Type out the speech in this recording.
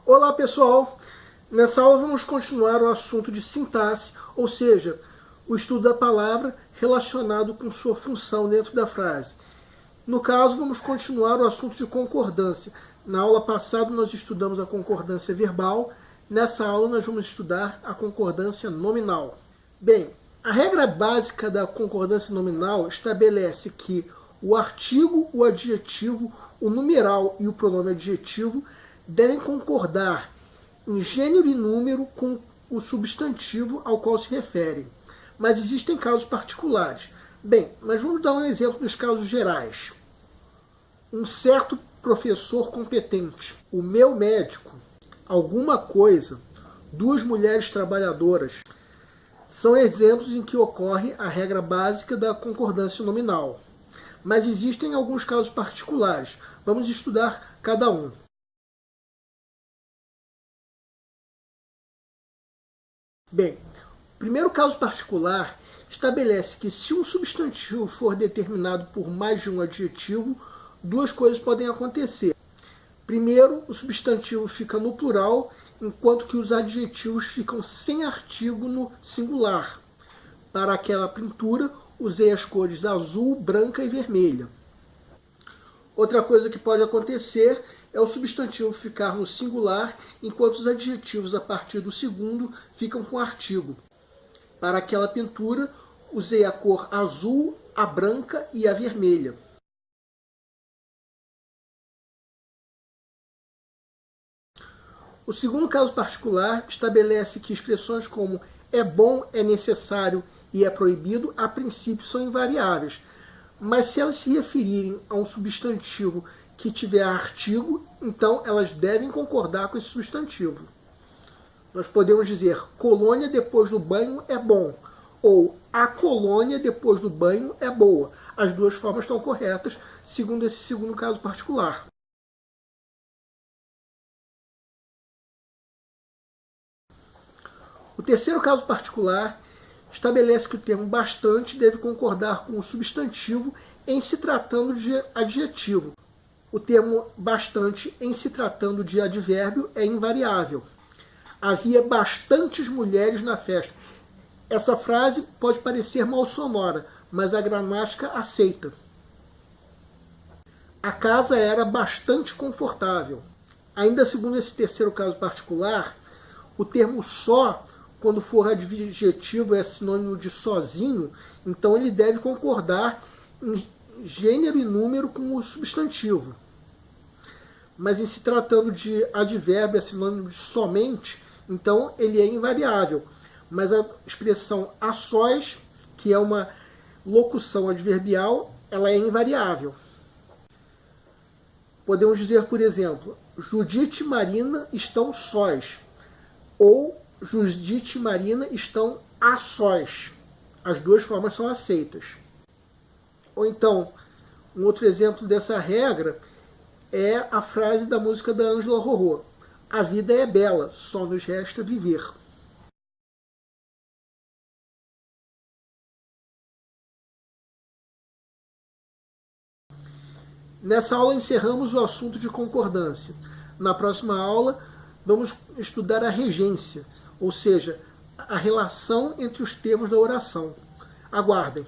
Olá pessoal, nessa aula vamos continuar o assunto de sintaxe, ou seja, o estudo da palavra relacionado com sua função dentro da frase. No caso, vamos continuar o assunto de concordância. Na aula passada nós estudamos a concordância verbal, nessa aula nós vamos estudar a concordância nominal. Bem, a regra básica da concordância nominal estabelece que o artigo, o adjetivo, o numeral e o pronome adjetivo devem concordar em gênero e número com o substantivo ao qual se referem. Mas existem casos particulares. Bem, mas vamos dar um exemplo dos casos gerais. Um certo professor competente, o meu médico, alguma coisa, duas mulheres trabalhadoras, são exemplos em que ocorre a regra básica da concordância nominal. Mas existem alguns casos particulares. Vamos estudar cada um. Bem, o primeiro caso particular estabelece que se um substantivo for determinado por mais de um adjetivo, duas coisas podem acontecer. Primeiro, o substantivo fica no plural, enquanto que os adjetivos ficam sem artigo no singular. Para aquela pintura, usei as cores azul, branca e vermelha. Outra coisa que pode acontecer é o substantivo ficar no singular, enquanto os adjetivos a partir do segundo ficam com artigo. Para aquela pintura, usei a cor azul, a branca e a vermelha. O segundo caso particular estabelece que expressões como é bom, é necessário e é proibido, a princípio são invariáveis. Mas se elas se referirem a um substantivo que tiver artigo, então elas devem concordar com esse substantivo. Nós podemos dizer colônia depois do banho é bom, ou a colônia depois do banho é boa. As duas formas estão corretas, segundo esse segundo caso particular. O terceiro caso particular estabelece que o termo bastante deve concordar com o substantivo em se tratando de adjetivo. O termo bastante em se tratando de advérbio é invariável. Havia bastantes mulheres na festa. Essa frase pode parecer mal sonora, mas a gramática aceita. A casa era bastante confortável. Ainda segundo esse terceiro caso particular, o termo só, quando for adjetivo, é sinônimo de sozinho, então ele deve concordar em gênero e número com o substantivo. Mas em se tratando de advérbio, é sinônimo de somente, então ele é invariável. Mas a expressão a sós, que é uma locução adverbial, ela é invariável. Podemos dizer, por exemplo, Judite e Marina estão sós, ou Judite e Marina estão a sós. As duas formas são aceitas. Ou então, um outro exemplo dessa regra é a frase da música da Ângela Rorô. A vida é bela, só nos resta viver. Nessa aula encerramos o assunto de concordância. Na próxima aula vamos estudar a regência, ou seja, a relação entre os termos da oração. Aguardem!